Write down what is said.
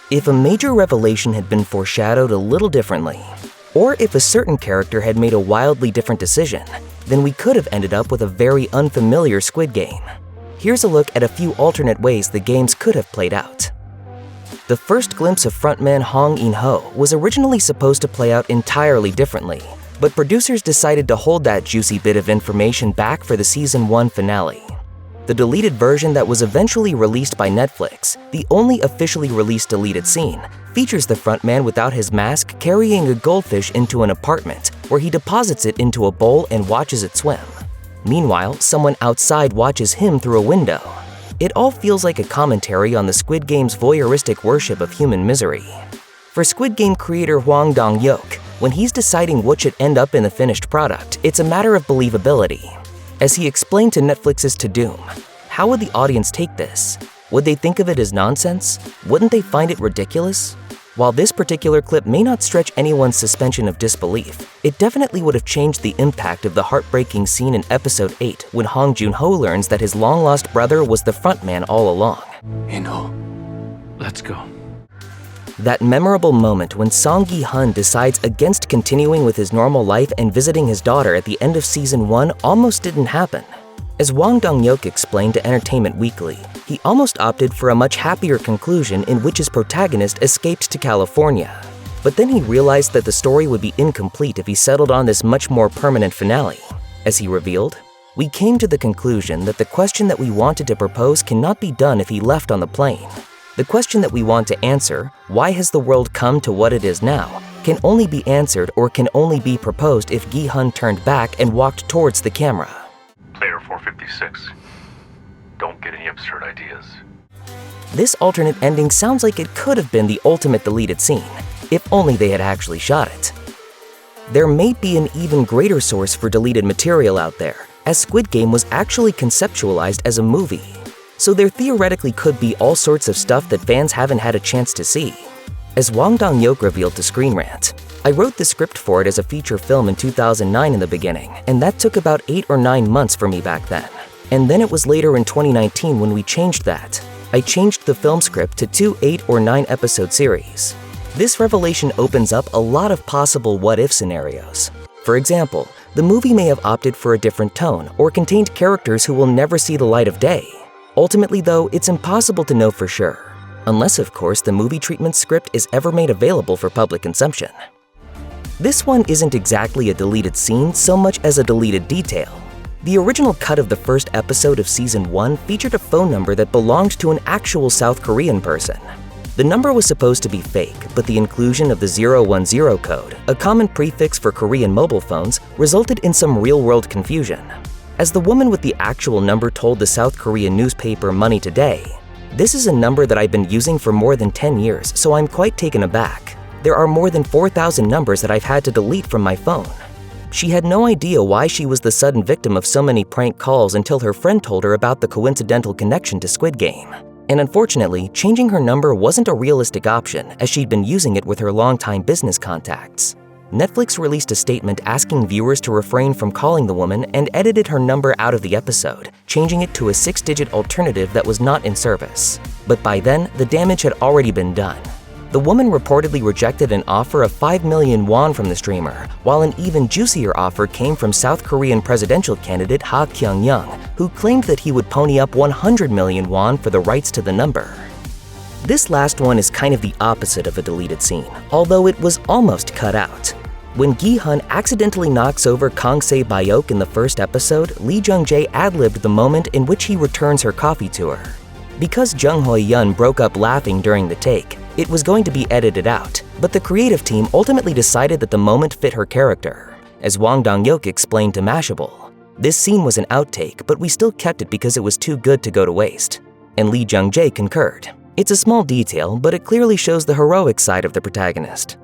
If a major revelation had been foreshadowed a little differently, or if a certain character had made a wildly different decision, then we could have ended up with a very unfamiliar Squid Game. Here's a look at a few alternate ways the games could have played out. The first glimpse of frontman Hong In-ho was originally supposed to play out entirely differently, but producers decided to hold that juicy bit of information back for the Season 1 finale. The deleted version that was eventually released by Netflix, the only officially released deleted scene, features the frontman without his mask carrying a goldfish into an apartment where he deposits it into a bowl and watches it swim. Meanwhile, someone outside watches him through a window. It all feels like a commentary on the Squid Game's voyeuristic worship of human misery. For Squid Game creator Hwang Dong-hyuk, when he's deciding what should end up in the finished product, it's a matter of believability. As he explained to Netflix's To Doom, how would the audience take this? Would they think of it as nonsense? Wouldn't they find it ridiculous? While this particular clip may not stretch anyone's suspension of disbelief, it definitely would have changed the impact of the heartbreaking scene in episode 8 when Hong Joon-ho learns that his long-lost brother was the frontman all along. In-ho, let's go. That memorable moment when Song Gi-hun decides against continuing with his normal life and visiting his daughter at the end of Season 1 almost didn't happen. As Hwang Dong-hyuk explained to Entertainment Weekly, he almost opted for a much happier conclusion in which his protagonist escaped to California. But then he realized that the story would be incomplete if he settled on this much more permanent finale. As he revealed, "We came to the conclusion that the question that we wanted to propose cannot be done if he left on the plane. The question that we want to answer, why has the world come to what it is now, can only be answered or can only be proposed if Gi-hun turned back and walked towards the camera." Player 456. Don't get any absurd ideas. This alternate ending sounds like it could have been the ultimate deleted scene, if only they had actually shot it. There may be an even greater source for deleted material out there, as Squid Game was actually conceptualized as a movie. So there theoretically could be all sorts of stuff that fans haven't had a chance to see. As Hwang Dong-hyuk revealed to Screen Rant, "I wrote the script for it as a feature film in 2009 in the beginning, and that took about 8 or 9 months for me back then. And then it was later in 2019 when we changed that. I changed the film script to 2 8 or 9 episode series. This revelation opens up a lot of possible what-if scenarios. For example, the movie may have opted for a different tone or contained characters who will never see the light of day. Ultimately though, it's impossible to know for sure. Unless of course the movie treatment script is ever made available for public consumption." This one isn't exactly a deleted scene so much as a deleted detail. The original cut of the first episode of Season 1 featured a phone number that belonged to an actual South Korean person. The number was supposed to be fake, but the inclusion of the 010 code, a common prefix for Korean mobile phones, resulted in some real-world confusion. As the woman with the actual number told the South Korean newspaper Money Today, "This is a number that I've been using for more than 10 years, so I'm quite taken aback. There are more than 4,000 numbers that I've had to delete from my phone." She had no idea why she was the sudden victim of so many prank calls until her friend told her about the coincidental connection to Squid Game. And unfortunately, changing her number wasn't a realistic option as she'd been using it with her longtime business contacts. Netflix released a statement asking viewers to refrain from calling the woman and edited her number out of the episode, changing it to a 6-digit alternative that was not in service. But by then, the damage had already been done. The woman reportedly rejected an offer of 5 million won from the streamer, while an even juicier offer came from South Korean presidential candidate Ha Kyung-young, who claimed that he would pony up 100 million won for the rights to the number. This last one is kind of the opposite of a deleted scene, although it was almost cut out. When Gi-hun accidentally knocks over Kang Se-bayok in the first episode, Lee Jung-jae ad-libbed the moment in which he returns her coffee to her. Because Jung Ho-yeon broke up laughing during the take, it was going to be edited out, but the creative team ultimately decided that the moment fit her character. As Hwang Dong-hyuk explained to Mashable, "This scene was an outtake, but we still kept it because it was too good to go to waste." And Lee Jung-jae concurred. It's a small detail, but it clearly shows the heroic side of the protagonist.